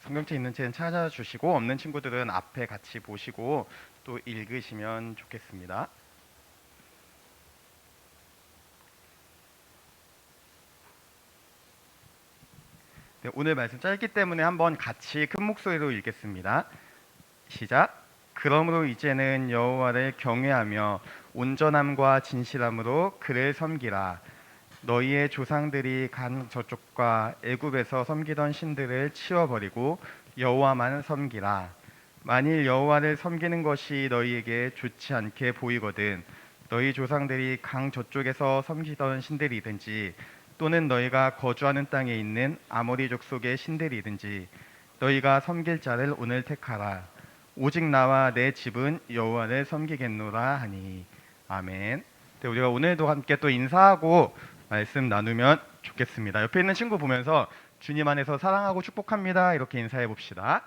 성경책 있는 책은 찾아주시고 없는 친구들은 앞에 같이 보시고 또 읽으시면 좋겠습니다. 네, 오늘 말씀 짧기 때문에 한번 같이 큰 목소리로 읽겠습니다. 시작. 그러므로 이제는 여호와를 경외하며 온전함과 진실함으로 그를 섬기라. 너희의 조상들이 간 저쪽과 애굽에서 섬기던 신들을 치워버리고 여호와만 섬기라. 만일 여호와를 섬기는 것이 너희에게 좋지 않게 보이거든 너희 조상들이 강 저쪽에서 섬기던 신들이든지 또는 너희가 거주하는 땅에 있는 아모리 족속의 신들이든지 너희가 섬길 자를 오늘 택하라. 오직 나와 내 집은 여호와를 섬기겠노라 하니. 아멘. 네, 우리가 오늘도 함께 또 인사하고 말씀 나누면 좋겠습니다. 옆에 있는 친구 보면서 주님 안에서 사랑하고 축복합니다. 이렇게 인사해 봅시다.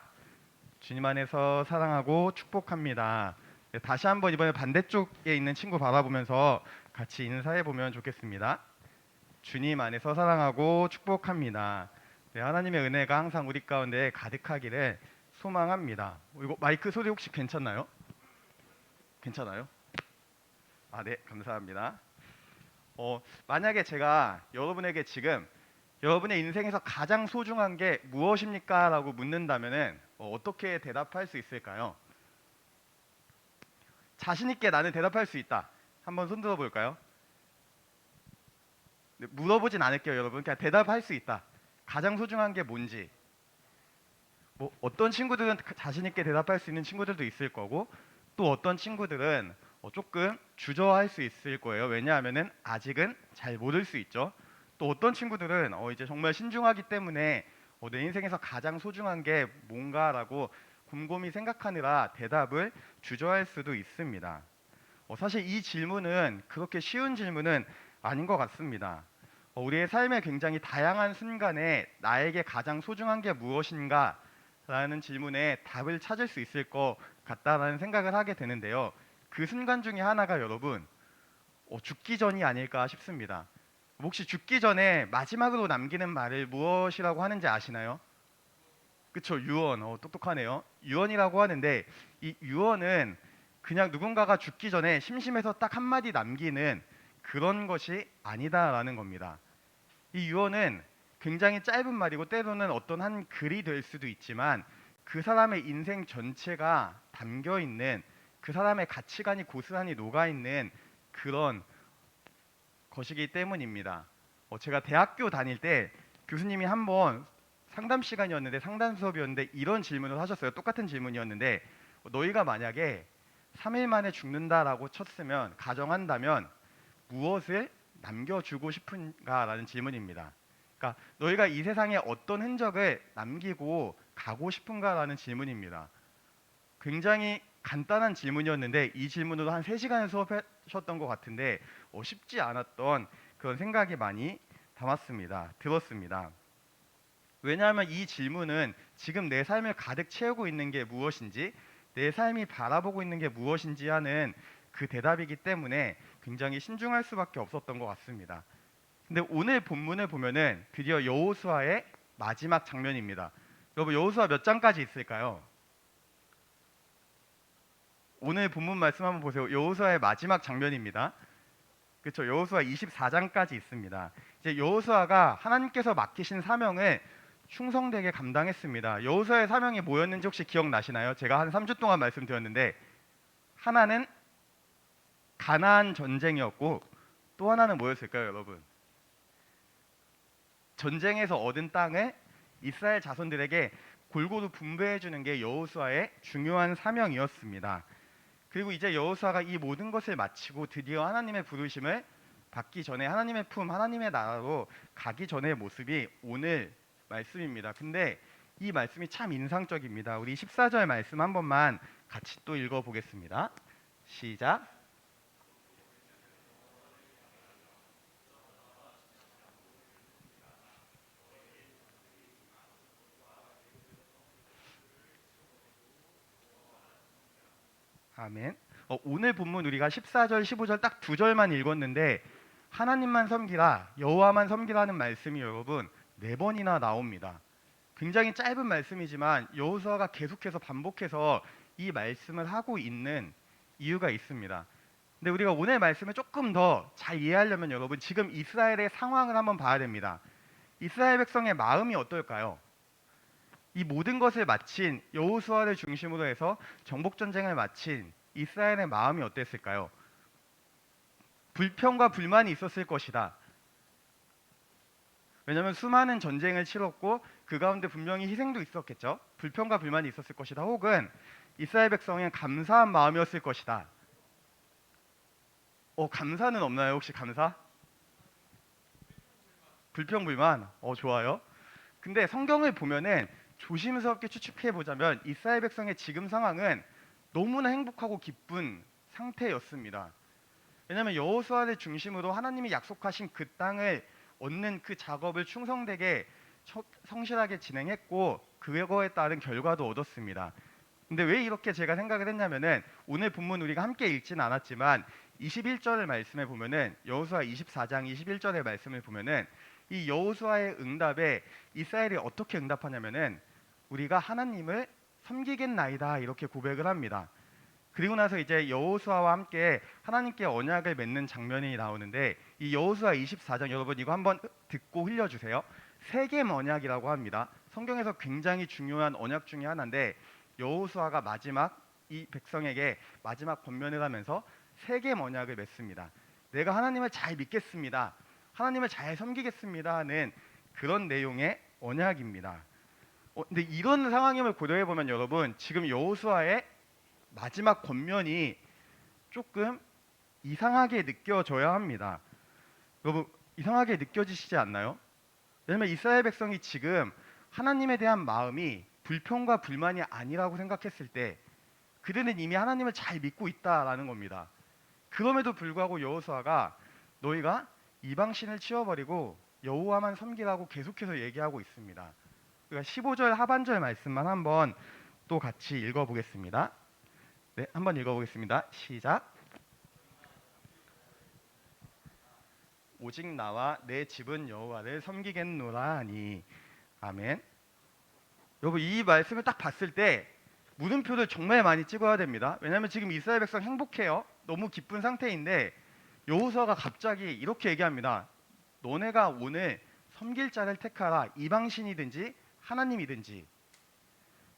주님 안에서 사랑하고 축복합니다. 네, 다시 한번 이번에 반대쪽에 있는 친구 바라보면서 같이 인사해 보면 좋겠습니다. 주님 안에서 사랑하고 축복합니다. 네, 하나님의 은혜가 항상 우리 가운데 가득하기를 소망합니다. 이거 마이크 소리 혹시 괜찮나요? 괜찮아요? 아, 네, 감사합니다. 만약에 제가 여러분에게 지금 여러분의 인생에서 가장 소중한 게 무엇입니까? 라고 묻는다면은 어떻게 대답할 수 있을까요? 자신 있게 나는 대답할 수 있다. 한번 손 들어 볼까요? 네, 물어보진 않을게요, 여러분. 그냥 대답할 수 있다. 가장 소중한 게 뭔지. 뭐 어떤 친구들은 자신 있게 대답할 수 있는 친구들도 있을 거고 또 어떤 친구들은 조금 주저할 수 있을 거예요. 왜냐하면은 아직은 잘 모를 수 있죠. 또 어떤 친구들은 이제 정말 신중하기 때문에 내 인생에서 가장 소중한 게 뭔가라고 곰곰이 생각하느라 대답을 주저할 수도 있습니다. 사실 이 질문은 그렇게 쉬운 질문은 아닌 것 같습니다. 우리의 삶의 굉장히 다양한 순간에 나에게 가장 소중한 게 무엇인가 라는 질문에 답을 찾을 수 있을 것 같다라는 생각을 하게 되는데요. 그 순간 중에 하나가 여러분 죽기 전이 아닐까 싶습니다. 혹시 죽기 전에 마지막으로 남기는 말을 무엇이라고 하는지 아시나요? 그쵸, 유언. 똑똑하네요. 유언이라고 하는데 이 유언은 그냥 누군가가 죽기 전에 심심해서 딱 한마디 남기는 그런 것이 아니다라는 겁니다. 이 유언은 굉장히 짧은 말이고 때로는 어떤 한 글이 될 수도 있지만 그 사람의 인생 전체가 담겨 있는 그 사람의 가치관이 고스란히 녹아 있는 그런 것이기 때문입니다. 제가 대학교 다닐 때 교수님이 한번 상담 시간이었는데 상담 수업이었는데 이런 질문을 하셨어요. 똑같은 질문이었는데 너희가 만약에 3일 만에 죽는다라고 쳤으면 가정한다면 무엇을 남겨주고 싶은가라는 질문입니다. 그러니까 너희가 이 세상에 어떤 흔적을 남기고 가고 싶은가라는 질문입니다. 굉장히 간단한 질문이었는데 이 질문으로 한 3시간을 수업하셨던 것 같은데 쉽지 않았던 그런 생각이 많이 담았습니다. 들었습니다. 왜냐하면 이 질문은 지금 내 삶을 가득 채우고 있는 게 무엇인지 내 삶이 바라보고 있는 게 무엇인지 하는 그 대답이기 때문에 굉장히 신중할 수밖에 없었던 것 같습니다. 근데 오늘 본문을 보면은 드디어 여호수아의 마지막 장면입니다. 여러분 여호수아 몇 장까지 있을까요? 오늘 본문 말씀 한번 보세요. 여호수아의 마지막 장면입니다. 그렇죠. 여호수아 24장까지 있습니다. 이제 여호수아가 하나님께서 맡기신 사명을 충성되게 감당했습니다. 여호수아의 사명이 뭐였는지 혹시 기억나시나요? 제가 한 3주 동안 말씀드렸는데 하나는 가나안 전쟁이었고 또 하나는 뭐였을까요, 여러분? 전쟁에서 얻은 땅을 이스라엘 자손들에게 골고루 분배해 주는 게 여호수아의 중요한 사명이었습니다. 그리고 이제 여호수아가 이 모든 것을 마치고 드디어 하나님의 부르심을 받기 전에 하나님의 품, 하나님의 나라로 가기 전의 모습이 오늘 말씀입니다. 근데 이 말씀이 참 인상적입니다. 우리 14절 말씀 한 번만 같이 또 읽어보겠습니다. 시작. 아멘. 오늘 본문 우리가 14절, 15절 딱 2절만 읽었는데 하나님만 섬기라, 여호와만 섬기라는 말씀이 여러분 4번이나 나옵니다. 굉장히 짧은 말씀이지만 여호수아가 계속해서 반복해서 이 말씀을 하고 있는 이유가 있습니다. 근데 우리가 오늘 말씀을 조금 더 잘 이해하려면 여러분 지금 이스라엘의 상황을 한번 봐야 됩니다. 이스라엘 백성의 마음이 어떨까요? 이 모든 것을 마친 여호수아를 중심으로 해서 정복 전쟁을 마친 이스라엘의 마음이 어땠을까요? 불평과 불만이 있었을 것이다. 왜냐하면 수많은 전쟁을 치렀고 그 가운데 분명히 희생도 있었겠죠. 불평과 불만이 있었을 것이다. 혹은 이스라엘 백성은 감사한 마음이었을 것이다. 감사는 없나요? 혹시 감사? 불평, 불만? 좋아요. 근데 성경을 보면은 조심스럽게 추측해 보자면 이스라엘 백성의 지금 상황은 너무나 행복하고 기쁜 상태였습니다. 왜냐하면 여호수아를 중심으로 하나님이 약속하신 그 땅을 얻는 그 작업을 충성되게 성실하게 진행했고 그거에 따른 결과도 얻었습니다. 근데 왜 이렇게 제가 생각을 했냐면은 오늘 본문 우리가 함께 읽지는 않았지만 21절의 말씀에 보면은 여호수아 24장 21절의 말씀을 보면은 이 여호수아의 응답에 이스라엘이 어떻게 응답하냐면은 우리가 하나님을 섬기겠나이다 이렇게 고백을 합니다. 그리고 나서 이제 여호수아와 함께 하나님께 언약을 맺는 장면이 나오는데 이 여호수아 24장 여러분 이거 한번 듣고 흘려주세요. 세겜 언약이라고 합니다. 성경에서 굉장히 중요한 언약 중에 하나인데 여호수아가 마지막 이 백성에게 마지막 권면을 하면서 세겜 언약을 맺습니다. 내가 하나님을 잘 믿겠습니다. 하나님을 잘 섬기겠습니다 하는 그런 내용의 언약입니다. 근데 이런 상황임을 고려해 보면 여러분 지금 여호수아의 마지막 권면이 조금 이상하게 느껴져야 합니다. 여러분 이상하게 느껴지시지 않나요? 왜냐면 이스라엘 백성이 지금 하나님에 대한 마음이 불평과 불만이 아니라고 생각했을 때 그들은 이미 하나님을 잘 믿고 있다라는 겁니다. 그럼에도 불구하고 여호수아가 너희가 이방신을 치워버리고 여호와만 섬기라고 계속해서 얘기하고 있습니다. 그러니까 15절 하반절 말씀만 한번 또 같이 읽어보겠습니다. 네, 한번 읽어보겠습니다. 시작. 오직 나와 내 집은 여호와를 섬기겠노라 하니 아멘. 여러분 이 말씀을 딱 봤을 때 물음표를 정말 많이 찍어야 됩니다. 왜냐하면 지금 이스라엘 백성 행복해요. 너무 기쁜 상태인데 여호수아가 갑자기 이렇게 얘기합니다. 너네가 오늘 섬길 자를 택하라. 이방신이든지 하나님이든지.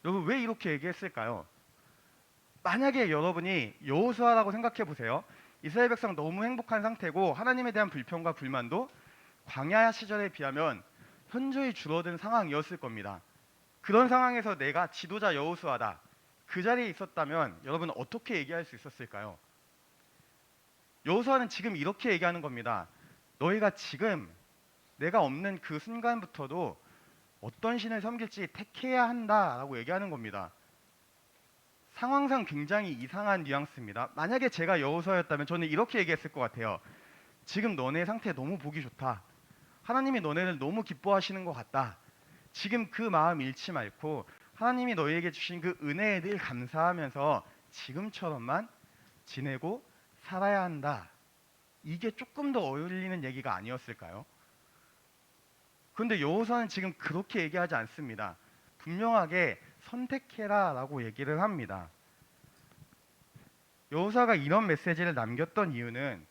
여러분 왜 이렇게 얘기했을까요? 만약에 여러분이 여호수아라고 생각해 보세요. 이스라엘 백성 너무 행복한 상태고 하나님에 대한 불평과 불만도 광야 시절에 비하면 현저히 줄어든 상황이었을 겁니다. 그런 상황에서 내가 지도자 여호수아다. 그 자리에 있었다면 여러분 어떻게 얘기할 수 있었을까요? 여호수아는 지금 이렇게 얘기하는 겁니다. 너희가 지금 내가 없는 그 순간부터도 어떤 신을 섬길지 택해야 한다라고 얘기하는 겁니다. 상황상 굉장히 이상한 뉘앙스입니다. 만약에 제가 여호수아였다면 저는 이렇게 얘기했을 것 같아요. 지금 너네 상태 너무 보기 좋다. 하나님이 너네를 너무 기뻐하시는 것 같다. 지금 그 마음 잃지 말고 하나님이 너희에게 주신 그 은혜에 늘 감사하면서 지금처럼만 지내고 살아야 한다. 이게 조금 더 어울리는 얘기가 아니었을까요? 그런데 여호수아는 지금 그렇게 얘기하지 않습니다. 분명하게 선택해라 라고 얘기를 합니다. 여호수아가 이런 메시지를 남겼던 이유는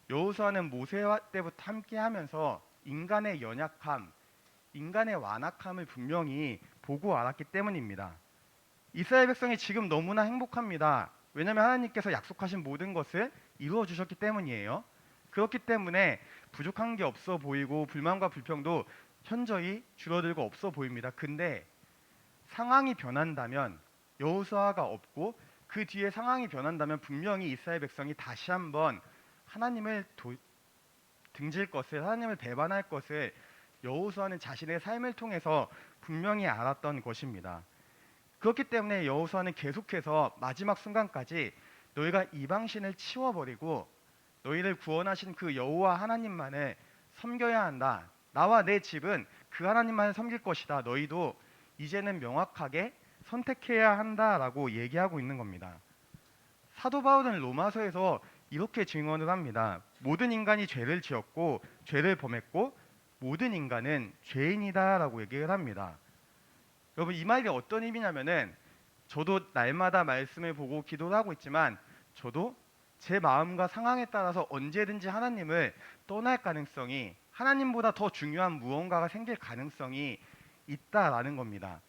여호수아는 모세 때부터 함께 하면서 인간의 연약함, 인간의 완악함을 분명히 보고 알았기 때문입니다. 이스라엘 백성이 지금 너무나 행복합니다. 왜냐하면 하나님께서 약속하신 모든 것을 이루어 주셨기 때문이에요. 그렇기 때문에 부족한 게 없어 보이고 불만과 불평도 현저히 줄어들고 없어 보입니다. 근데 상황이 변한다면 여호수아가 없고 그 뒤에 상황이 변한다면 분명히 이스라엘 백성이 다시 한번 하나님을 등질 것을, 하나님을 배반할 것을 여호수아는 자신의 삶을 통해서 분명히 알았던 것입니다. 그렇기 때문에 여호수아는 계속해서 마지막 순간까지 너희가 이방신을 치워버리고 너희를 구원하신 그 여호와 하나님만을 섬겨야 한다. 나와 내 집은 그 하나님만을 섬길 것이다. 너희도 이제는 명확하게 선택해야 한다라고 얘기하고 있는 겁니다. 사도 바울은 로마서에서 이렇게 증언을 합니다. 모든 인간이 죄를 지었고 죄를 범했고 모든 인간은 죄인이다라고 얘기를 합니다. 여러분 이 말이 어떤 의미냐면은 저도 날마다 말씀을 보고 기도를 하고 있지만 저도 제 마음과 상황에 따라서 언제든지 하나님을 떠날 가능성이 하나님보다 더 중요한 무언가가 생길 가능성이 있다라는 겁니다.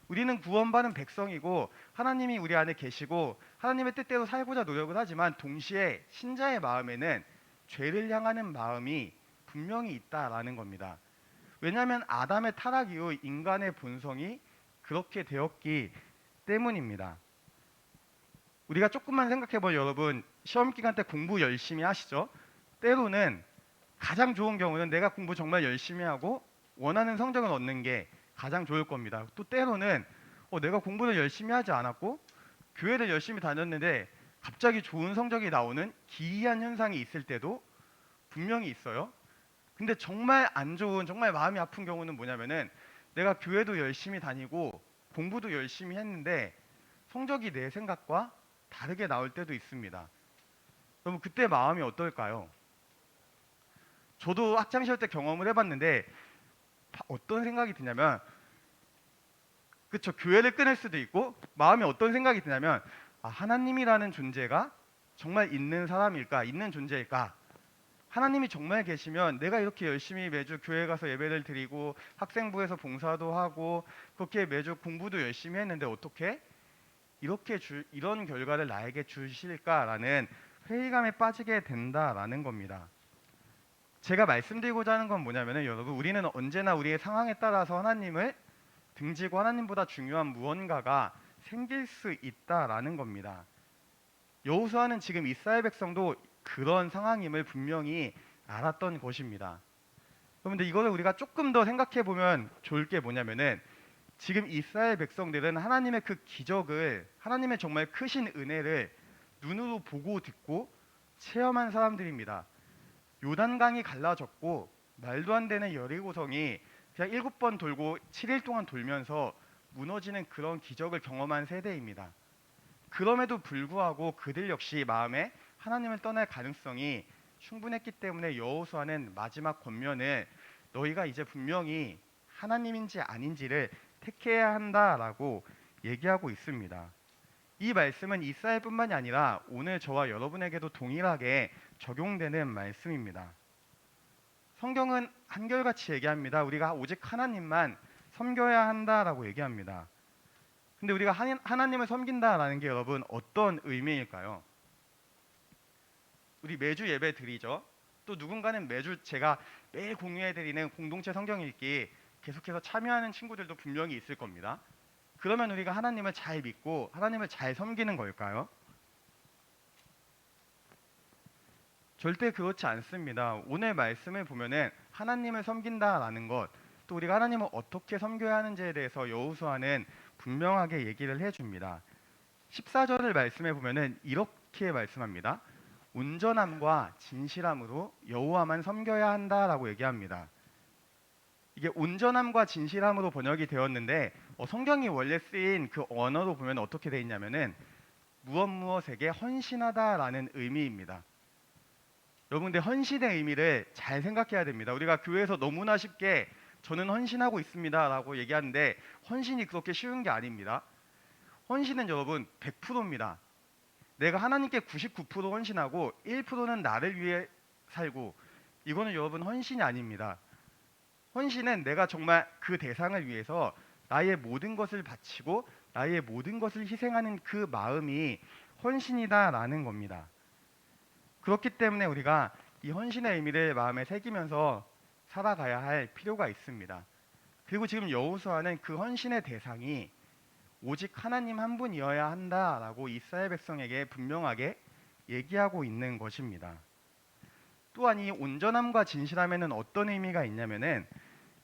우리는 구원받은 백성이고 하나님이 우리 안에 계시고 하나님의 뜻대로 살고자 노력을 하지만 동시에 신자의 마음에는 죄를 향하는 마음이 분명히 있다라는 겁니다. 왜냐하면 아담의 타락 이후 인간의 본성이 그렇게 되었기 때문입니다. 우리가 조금만 생각해보면 여러분 시험 기간 때 공부 열심히 하시죠? 때로는 가장 좋은 경우는 내가 공부 정말 열심히 하고 원하는 성적을 얻는 게 가장 좋을 겁니다. 또 때로는 내가 공부를 열심히 하지 않았고 교회를 열심히 다녔는데 갑자기 좋은 성적이 나오는 기이한 현상이 있을 때도 분명히 있어요. 근데 정말 안 좋은, 정말 마음이 아픈 경우는 뭐냐면은 내가 교회도 열심히 다니고 공부도 열심히 했는데 성적이 내 생각과 다르게 나올 때도 있습니다. 그럼 그때 마음이 어떨까요? 저도 학창 시절 때 경험을 해봤는데 어떤 생각이 드냐면 그쵸, 교회를 끊을 수도 있고 마음이 어떤 생각이 드냐면 하나님이라는 존재가 정말 있는 사람일까, 있는 존재일까? 하나님이 정말 계시면 내가 이렇게 열심히 매주 교회 가서 예배를 드리고 학생부에서 봉사도 하고 그렇게 매주 공부도 열심히 했는데 어떻게 이런 결과를 나에게 주실까라는 회의감에 빠지게 된다라는 겁니다. 제가 말씀드리고자 하는 건 뭐냐면은 여러분 우리는 언제나 우리의 상황에 따라서 하나님을 등지고 하나님보다 중요한 무언가가 생길 수 있다라는 겁니다. 여호수아는 지금 이스라엘 백성도 그런 상황임을 분명히 알았던 것입니다. 그런데 이거를 우리가 조금 더 생각해 보면 좋을 게 뭐냐면은 지금 이스라엘 백성들은 하나님의 그 기적을 하나님의 정말 크신 은혜를 눈으로 보고 듣고 체험한 사람들입니다. 요단강이 갈라졌고 말도 안 되는 여리고성이 그냥 7번 돌고 7일 동안 돌면서 무너지는 그런 기적을 경험한 세대입니다. 그럼에도 불구하고 그들 역시 마음에 하나님을 떠날 가능성이 충분했기 때문에 여호수아는 마지막 권면을 너희가 이제 분명히 하나님인지 아닌지를 택해야 한다라고 얘기하고 있습니다. 이 말씀은 이스라엘뿐만이 아니라 오늘 저와 여러분에게도 동일하게 적용되는 말씀입니다. 성경은 한결같이 얘기합니다. 우리가 오직 하나님만 섬겨야 한다라고 얘기합니다. 근데 우리가 하나님을 섬긴다라는 게 여러분 어떤 의미일까요? 우리 매주 예배 드리죠. 또 누군가는 매주 제가 매일 공유해드리는 공동체 성경 읽기 계속해서 참여하는 친구들도 분명히 있을 겁니다. 그러면 우리가 하나님을 잘 믿고 하나님을 잘 섬기는 걸까요? 절대 그렇지 않습니다. 오늘 말씀을 보면은 하나님을 섬긴다라는 것, 또 우리가 하나님을 어떻게 섬겨야 하는지에 대해서 여호수아는 분명하게 얘기를 해줍니다. 14절을 말씀해 보면은 이렇게 말씀합니다. 온전함과 진실함으로 여호와만 섬겨야 한다라고 얘기합니다. 이게 온전함과 진실함으로 번역이 되었는데 성경이 원래 쓰인 그 언어로 보면 어떻게 돼 있냐면은 무엇에게 헌신하다라는 의미입니다. 여러분 근데 헌신의 의미를 잘 생각해야 됩니다. 우리가 교회에서 너무나 쉽게 저는 헌신하고 있습니다 라고 얘기하는데 헌신이 그렇게 쉬운 게 아닙니다. 헌신은 여러분 100%입니다. 내가 하나님께 99% 헌신하고 1%는 나를 위해 살고 이거는 여러분 헌신이 아닙니다. 헌신은 내가 정말 그 대상을 위해서 나의 모든 것을 바치고 나의 모든 것을 희생하는 그 마음이 헌신이다라는 겁니다. 그렇기 때문에 우리가 이 헌신의 의미를 마음에 새기면서 살아가야 할 필요가 있습니다. 그리고 지금 여호수아는 그 헌신의 대상이 오직 하나님 한 분이어야 한다라고 이스라엘 백성에게 분명하게 얘기하고 있는 것입니다. 또한 이 온전함과 진실함에는 어떤 의미가 있냐면은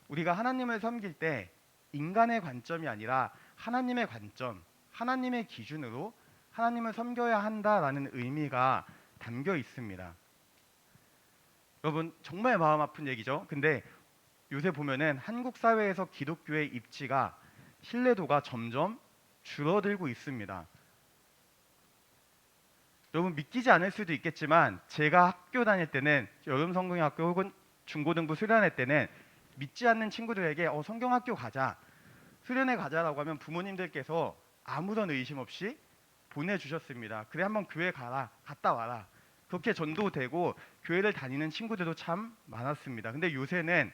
우리가 하나님을 섬길 때 인간의 관점이 아니라 하나님의 관점, 하나님의 기준으로 하나님을 섬겨야 한다라는 의미가 담겨 있습니다. 여러분 정말 마음 아픈 얘기죠. 근데 요새 보면은 한국 사회에서 기독교의 입지가 신뢰도가 점점 줄어들고 있습니다. 여러분 믿기지 않을 수도 있겠지만 제가 학교 다닐 때는 여름 성경학교 혹은 중고등부 수련회 때는 믿지 않는 친구들에게 성경학교 가자. 수련회 가자라고 하면 부모님들께서 아무런 의심 없이 보내주셨습니다. 그래 한번 교회 가라, 갔다 와라. 그렇게 전도되고 교회를 다니는 친구들도 참 많았습니다. 근데 요새는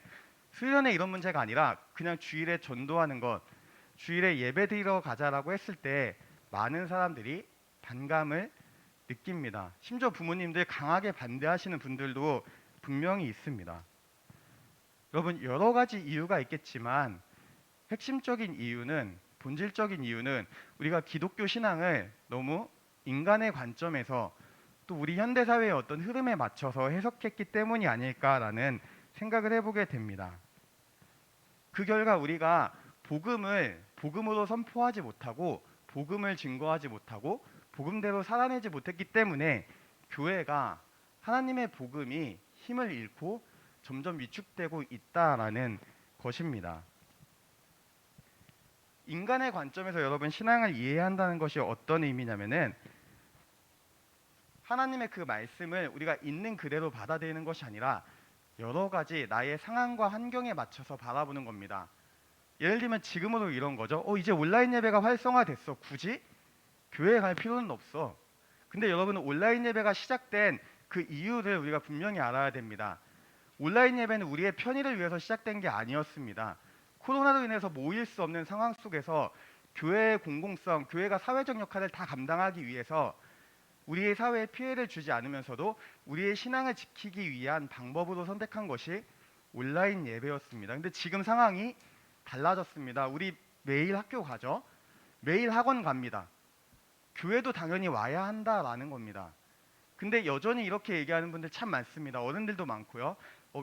수련회 이런 문제가 아니라 그냥 주일에 전도하는 것, 주일에 예배 드리러 가자라고 했을 때 많은 사람들이 반감을 느낍니다. 심지어 부모님들 강하게 반대하시는 분들도 분명히 있습니다. 여러분, 여러 가지 이유가 있겠지만 핵심적인 이유는, 본질적인 이유는 우리가 기독교 신앙을 너무 인간의 관점에서 또 우리 현대 사회의 어떤 흐름에 맞춰서 해석했기 때문이 아닐까라는 생각을 해보게 됩니다. 그 결과 우리가 복음을 복음으로 선포하지 못하고 복음을 증거하지 못하고 복음대로 살아내지 못했기 때문에 교회가 하나님의 복음이 힘을 잃고 점점 위축되고 있다라는 것입니다. 인간의 관점에서 여러분 신앙을 이해한다는 것이 어떤 의미냐면은 하나님의 그 말씀을 우리가 있는 그대로 받아들이는 것이 아니라 여러 가지 나의 상황과 환경에 맞춰서 바라보는 겁니다. 예를 들면 지금으로 이런 거죠. 이제 온라인 예배가 활성화됐어. 굳이 교회에 갈 필요는 없어. 근데 여러분은 온라인 예배가 시작된 그 이유를 우리가 분명히 알아야 됩니다. 온라인 예배는 우리의 편의를 위해서 시작된 게 아니었습니다. 코로나로 인해서 모일 수 없는 상황 속에서 교회의 공공성, 교회가 사회적 역할을 다 감당하기 위해서 우리의 사회에 피해를 주지 않으면서도 우리의 신앙을 지키기 위한 방법으로 선택한 것이 온라인 예배였습니다. 근데 지금 상황이 달라졌습니다. 우리 매일 학교 가죠. 매일 학원 갑니다. 교회도 당연히 와야 한다라는 겁니다. 근데 여전히 이렇게 얘기하는 분들 참 많습니다. 어른들도 많고요.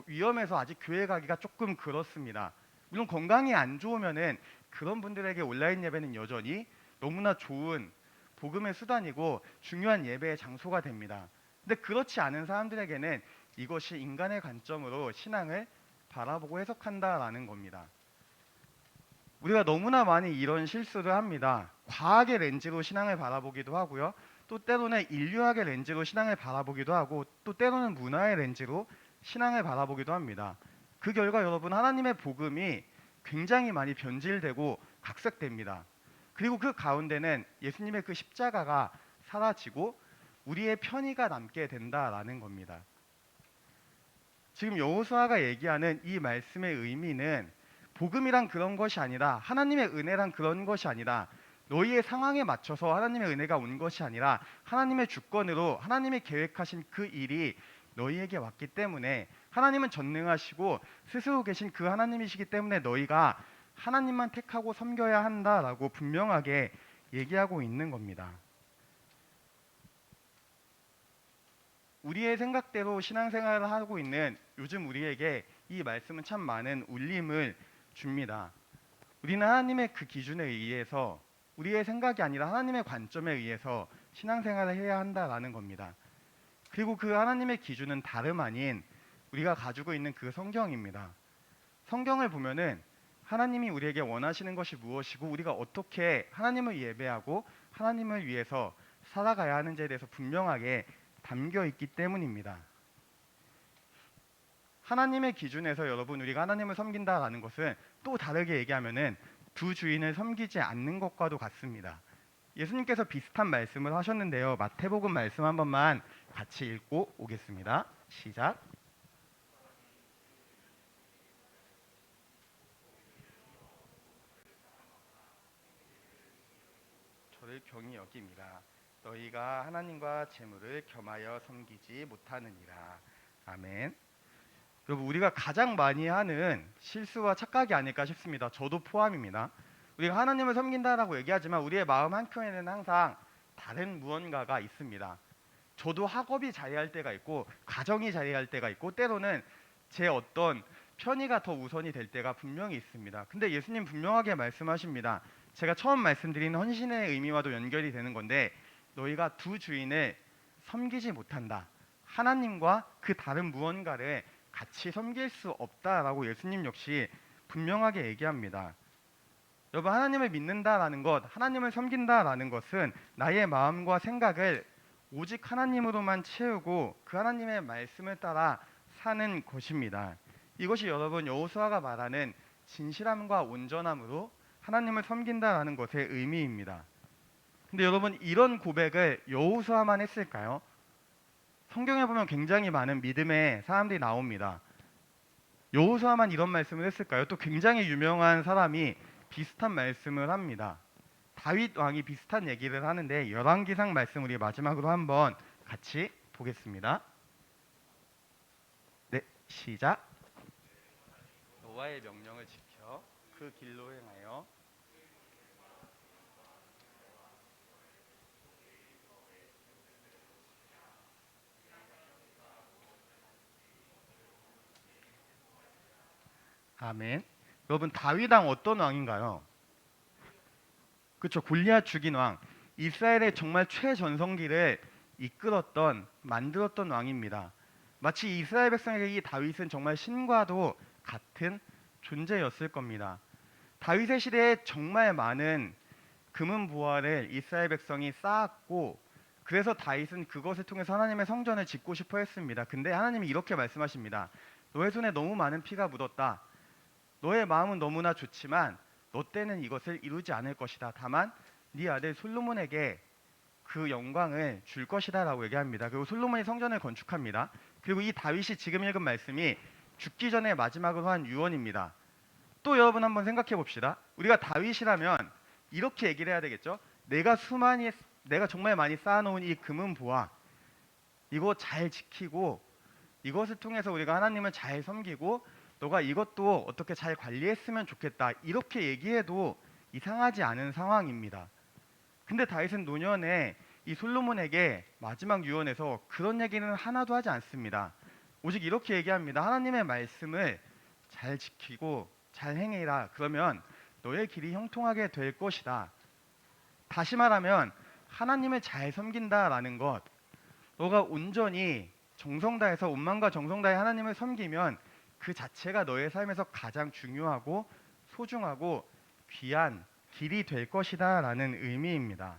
위험해서 아직 교회 가기가 조금 그렇습니다. 물론 건강이 안 좋으면은 그런 분들에게 온라인 예배는 여전히 너무나 좋은 복음의 수단이고 중요한 예배의 장소가 됩니다. 근데 그렇지 않은 사람들에게는 이것이 인간의 관점으로 신앙을 바라보고 해석한다라는 겁니다. 우리가 너무나 많이 이런 실수를 합니다. 과학의 렌즈로 신앙을 바라보기도 하고요. 또 때로는 인류학의 렌즈로 신앙을 바라보기도 하고 또 때로는 문화의 렌즈로 신앙을 바라보기도 합니다. 그 결과 여러분 하나님의 복음이 굉장히 많이 변질되고 각색됩니다. 그리고 그 가운데는 예수님의 그 십자가가 사라지고 우리의 편의가 남게 된다라는 겁니다. 지금 여호수아가 얘기하는 이 말씀의 의미는 복음이란 그런 것이 아니라 하나님의 은혜란 그런 것이 아니라 너희의 상황에 맞춰서 하나님의 은혜가 온 것이 아니라 하나님의 주권으로 하나님이 계획하신 그 일이 너희에게 왔기 때문에 하나님은 전능하시고 스스로 계신 그 하나님이시기 때문에 너희가 하나님만 택하고 섬겨야 한다라고 분명하게 얘기하고 있는 겁니다. 우리의 생각대로 신앙생활을 하고 있는 요즘 우리에게 이 말씀은 참 많은 울림을 줍니다. 우리는 하나님의 그 기준에 의해서 우리의 생각이 아니라 하나님의 관점에 의해서 신앙생활을 해야 한다라는 겁니다. 그리고 그 하나님의 기준은 다름 아닌 우리가 가지고 있는 그 성경입니다. 성경을 보면은 하나님이 우리에게 원하시는 것이 무엇이고 우리가 어떻게 하나님을 예배하고 하나님을 위해서 살아가야 하는지에 대해서 분명하게 담겨 있기 때문입니다. 하나님의 기준에서 여러분 우리가 하나님을 섬긴다라는 것은 또 다르게 얘기하면은 두 주인을 섬기지 않는 것과도 같습니다. 예수님께서 비슷한 말씀을 하셨는데요. 마태복음 말씀 한 번만 같이 읽고 오겠습니다. 시작. 저를 경히 여김이라 너희가 하나님과 재물을 겸하여 섬기지 못하느니라. 아멘. 여러분 우리가 가장 많이 하는 실수와 착각이 아닐까 싶습니다. 저도 포함입니다. 우리가 하나님을 섬긴다라고 얘기하지만 우리의 마음 한켠에는 항상 다른 무언가가 있습니다. 저도 학업이 자리할 때가 있고 가정이 자리할 때가 있고 때로는 제 어떤 편의가 더 우선이 될 때가 분명히 있습니다. 근데 예수님 분명하게 말씀하십니다. 제가 처음 말씀드린 헌신의 의미와도 연결이 되는 건데 너희가 두 주인을 섬기지 못한다. 하나님과 그 다른 무언가를 같이 섬길 수 없다라고 예수님 역시 분명하게 얘기합니다. 여러분 하나님을 믿는다라는 것, 하나님을 섬긴다라는 것은 나의 마음과 생각을 오직 하나님으로만 채우고 그 하나님의 말씀을 따라 사는 것입니다. 이것이 여러분 여호수아가 말하는 진실함과 온전함으로 하나님을 섬긴다라는 것의 의미입니다. 근데 여러분 이런 고백을 여호수아만 했을까요? 성경에 보면 굉장히 많은 믿음의 사람들이 나옵니다. 여호수아만 이런 말씀을 했을까요? 또 굉장히 유명한 사람이 비슷한 말씀을 합니다. 다윗 왕이 비슷한 얘기를 하는데 열왕기상 말씀 우리 마지막으로 한번 같이 보겠습니다. 네, 시작. 여호와의 명령을 지켜 그 길로 행하여 아멘. 여러분 다윗 왕 어떤 왕인가요? 그렇죠. 골리앗 죽인 왕. 이스라엘의 정말 최전성기를 이끌었던 만들었던 왕입니다. 마치 이스라엘 백성에게 이 다윗은 정말 신과도 같은 존재였을 겁니다. 다윗의 시대에 정말 많은 금은 보화를 이스라엘 백성이 쌓았고 그래서 다윗은 그것을 통해서 하나님의 성전을 짓고 싶어 했습니다. 근데 하나님이 이렇게 말씀하십니다. 너의 손에 너무 많은 피가 묻었다. 너의 마음은 너무나 좋지만 너 때는 이것을 이루지 않을 것이다. 다만 네 아들 솔로몬에게 그 영광을 줄 것이다 라고 얘기합니다. 그리고 솔로몬이 성전을 건축합니다. 그리고 이 다윗이 지금 읽은 말씀이 죽기 전에 마지막으로 한 유언입니다. 또 여러분 한번 생각해 봅시다. 우리가 다윗이라면 이렇게 얘기를 해야 되겠죠. 내가 정말 많이 쌓아놓은 이 금은 보화 이거 잘 지키고 이것을 통해서 우리가 하나님을 잘 섬기고 너가 이것도 어떻게 잘 관리했으면 좋겠다 이렇게 얘기해도 이상하지 않은 상황입니다. 근데 다윗은 노년에 이 솔로몬에게 마지막 유언에서 그런 얘기는 하나도 하지 않습니다. 오직 이렇게 얘기합니다. 하나님의 말씀을 잘 지키고 잘 행해라. 그러면 너의 길이 형통하게 될 것이다. 다시 말하면 하나님을 잘 섬긴다라는 것, 너가 온전히 정성 다해서 온 마음과 정성 다해 하나님을 섬기면 그 자체가 너의 삶에서 가장 중요하고 소중하고 귀한 길이 될 것이다 라는 의미입니다.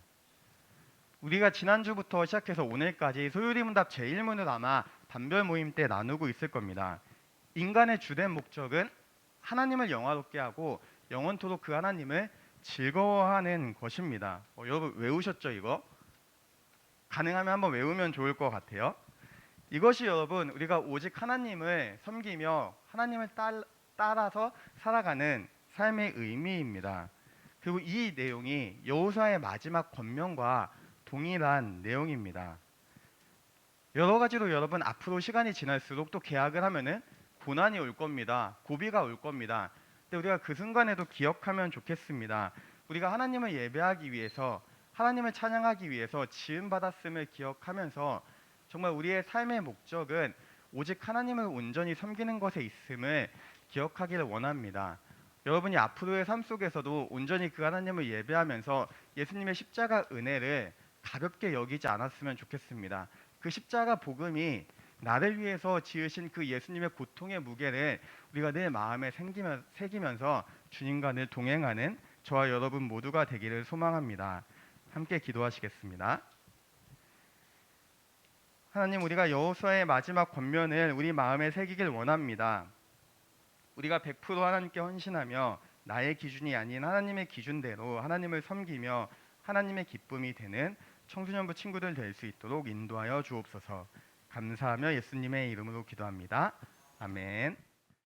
우리가 지난주부터 시작해서 오늘까지 소요리문답 제1문을 아마 단별 모임 때 나누고 있을 겁니다. 인간의 주된 목적은 하나님을 영화롭게 하고 영원토록 그 하나님을 즐거워하는 것입니다. 여러분 외우셨죠 이거? 가능하면 한번 외우면 좋을 것 같아요. 이것이 여러분 우리가 오직 하나님을 섬기며 하나님을 따라서 살아가는 삶의 의미입니다. 그리고 이 내용이 여호수아의 마지막 권면과 동일한 내용입니다. 여러 가지로 여러분 앞으로 시간이 지날수록 또 계약을 하면은 고난이 올 겁니다. 고비가 올 겁니다. 근데 우리가 그 순간에도 기억하면 좋겠습니다. 우리가 하나님을 예배하기 위해서 하나님을 찬양하기 위해서 지음 받았음을 기억하면서 정말 우리의 삶의 목적은 오직 하나님을 온전히 섬기는 것에 있음을 기억하기를 원합니다. 여러분이 앞으로의 삶 속에서도 온전히 그 하나님을 예배하면서 예수님의 십자가 은혜를 가볍게 여기지 않았으면 좋겠습니다. 그 십자가 복음이 나를 위해서 지으신 그 예수님의 고통의 무게를 우리가 내 마음에 새기면서 주님과 늘 동행하는 저와 여러분 모두가 되기를 소망합니다. 함께 기도하시겠습니다. 하나님, 우리가 여호수아의 마지막 권면을 우리 마음에 새기길 원합니다. 우리가 100% 하나님께 헌신하며 나의 기준이 아닌 하나님의 기준대로 하나님을 섬기며 하나님의 기쁨이 되는 청소년부 친구들 될 수 있도록 인도하여 주옵소서. 감사하며 예수님의 이름으로 기도합니다. 아멘.